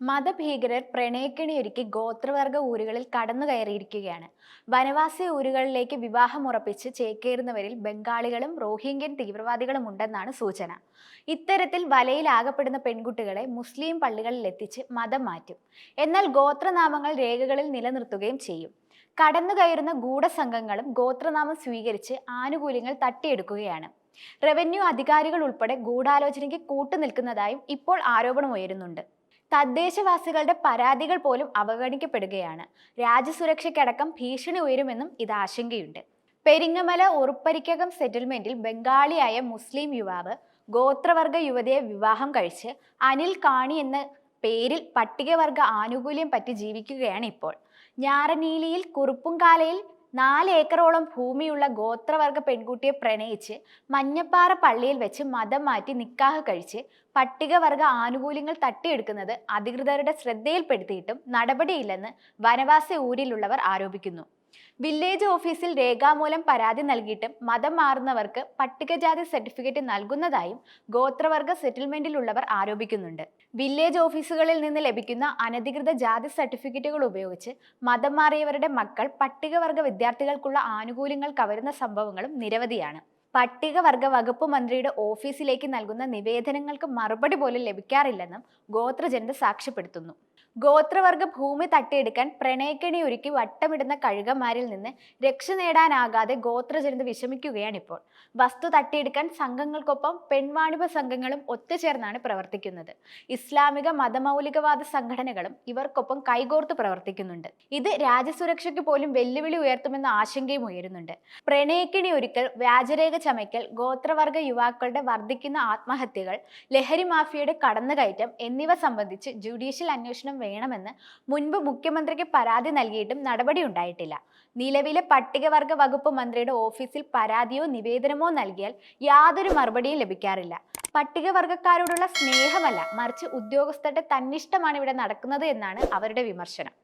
മതഭീകരർ പ്രണയക്കെണിയൊരുക്കി ഗോത്രവർഗ ഊരുകളിൽ കടന്നുകയറിയിരിക്കുകയാണ്. വനവാസി ഊരുകളിലേക്ക് വിവാഹം ഉറപ്പിച്ച് ചേക്കേറുന്നവരിൽ ബംഗാളികളും റോഹിംഗ്യൻ തീവ്രവാദികളും ഉണ്ടെന്നാണ് സൂചന. ഇത്തരത്തിൽ വലയിലാകപ്പെടുന്ന പെൺകുട്ടികളെ മുസ്ലിം പള്ളികളിൽ എത്തിച്ച് മതം മാറ്റും. എന്നാൽ ഗോത്രനാമങ്ങൾ രേഖകളിൽ നിലനിർത്തുകയും ചെയ്യും. കടന്നുകയറുന്ന ഗൂഢസംഘങ്ങളും ഗോത്രനാമം സ്വീകരിച്ച് ആനുകൂല്യങ്ങൾ തട്ടിയെടുക്കുകയാണ്. റവന്യൂ അധികാരികൾ ഉൾപ്പെടെ ഗൂഢാലോചനയ്ക്ക് കൂട്ടുനിൽക്കുന്നതായും ഇപ്പോൾ ആരോപണമുയരുന്നുണ്ട്. തദ്ദേശവാസികളുടെ പരാതികൾ പോലും അവഗണിക്കപ്പെടുകയാണ്. രാജ്യസുരക്ഷയ്ക്കടക്കം ഭീഷണി ഉയരുമെന്നും ഇത് ആശങ്കയുണ്ട്. പെരിങ്ങമല ഉറുപ്പരിക്കകം സെറ്റിൽമെന്റിൽ ബംഗാളിയായ മുസ്ലിം യുവാവ് ഗോത്രവർഗ യുവതിയെ വിവാഹം കഴിച്ച് അനിൽ കാണി എന്ന പേരിൽ പട്ടികവർഗ ആനുകൂല്യം പറ്റി ജീവിക്കുകയാണ് ഇപ്പോൾ. ഞാറനീലിയിൽ കുറുപ്പുംകാലയിൽ 4 ഏക്കറോളം ഭൂമിയുള്ള ഗോത്രവർഗ പെൺകുട്ടിയെ പ്രണയിച്ച് മഞ്ഞപ്പാറ പള്ളിയിൽ വെച്ച് മതം മാറ്റി നിക്കാഹ് കഴിച്ച് പട്ടികവർഗ ആനുകൂല്യങ്ങൾ തട്ടിയെടുക്കുന്നത് അധികൃതരുടെ ശ്രദ്ധയിൽപ്പെടുത്തിയിട്ടും നടപടിയില്ലെന്ന് വനവാസി ഊരിലുള്ളവർ ആരോപിക്കുന്നു. വില്ലേജ് ഓഫീസിൽ രേഖാമൂലം പരാതി നൽകിയിട്ടും മതം മാറുന്നവർക്ക് പട്ടികജാതി സർട്ടിഫിക്കറ്റ് നൽകുന്നതായും ഗോത്രവർഗ സെറ്റിൽമെന്റിലുള്ളവർ ആരോപിക്കുന്നുണ്ട്. വില്ലേജ് ഓഫീസുകളിൽ നിന്ന് ലഭിക്കുന്ന അനധികൃത ജാതി സർട്ടിഫിക്കറ്റുകൾ ഉപയോഗിച്ച് മതം മാറിയവരുടെ മക്കൾ പട്ടികവർഗ വിദ്യാർത്ഥികൾക്കുള്ള ആനുകൂല്യങ്ങൾ കവരുന്ന സംഭവങ്ങളും നിരവധിയാണ്. പട്ടികവർഗ വകുപ്പ് മന്ത്രിയുടെ ഓഫീസിലേക്ക് നൽകുന്ന നിവേദനങ്ങൾക്ക് മറുപടി പോലും ലഭിക്കാറില്ലെന്നും ഗോത്രജനത സാക്ഷ്യപ്പെടുത്തുന്നു. ഗോത്രവർഗ ഭൂമി തട്ടിയെടുക്കാൻ പ്രണയക്കെണി ഒരുക്കി വട്ടമിടുന്ന കഴുകന്മാരിൽ നിന്ന് രക്ഷ നേടാനാകാതെ ഗോത്രജനത വിഷമിക്കുകയാണിപ്പോൾ. വസ്തു തട്ടിയെടുക്കാൻ സംഘങ്ങൾക്കൊപ്പം പെൺവാണിഭ സംഘങ്ങളും ഒത്തുചേർന്നാണ് പ്രവർത്തിക്കുന്നത്. ഇസ്ലാമിക മതമൗലികവാദ സംഘടനകളും ഇവർക്കൊപ്പം കൈകോർത്ത് പ്രവർത്തിക്കുന്നുണ്ട്. ഇത് രാജ്യസുരക്ഷയ്ക്ക് പോലും വെല്ലുവിളി ഉയർത്തുമെന്ന ആശങ്കയും ഉയരുന്നുണ്ട്. പ്രണയക്കെണി ഒരുക്കൽ, വ്യാജരേഖ ചമയ്ക്കൽ, ഗോത്രവർഗ യുവാക്കളുടെ വർദ്ധിക്കുന്ന ആത്മഹത്യകൾ, ലഹരി മാഫിയയുടെ കടന്നുകയറ്റം എന്നിവ സംബന്ധിച്ച് ജുഡീഷ്യൽ അന്വേഷണം വേണമെന്ന് മുൻപ് മുഖ്യമന്ത്രിക്ക് പരാതി നൽകിയിട്ടും നടപടി ഉണ്ടായിട്ടില്ല. നിലവിലെ പട്ടികവർഗ വകുപ്പ് മന്ത്രിയുടെ ഓഫീസിൽ പരാതിയോ നിവേദനമോ നൽകിയാൽ യാതൊരു മറുപടിയും ലഭിക്കാറില്ല. പട്ടികവർഗക്കാരോടുള്ള സ്നേഹമല്ല, മറിച്ച് ഉദ്യോഗസ്ഥരുടെ തന്നിഷ്ടമാണ് ഇവിടെ നടക്കുന്നത് എന്നാണ് അവരുടെ വിമർശനം.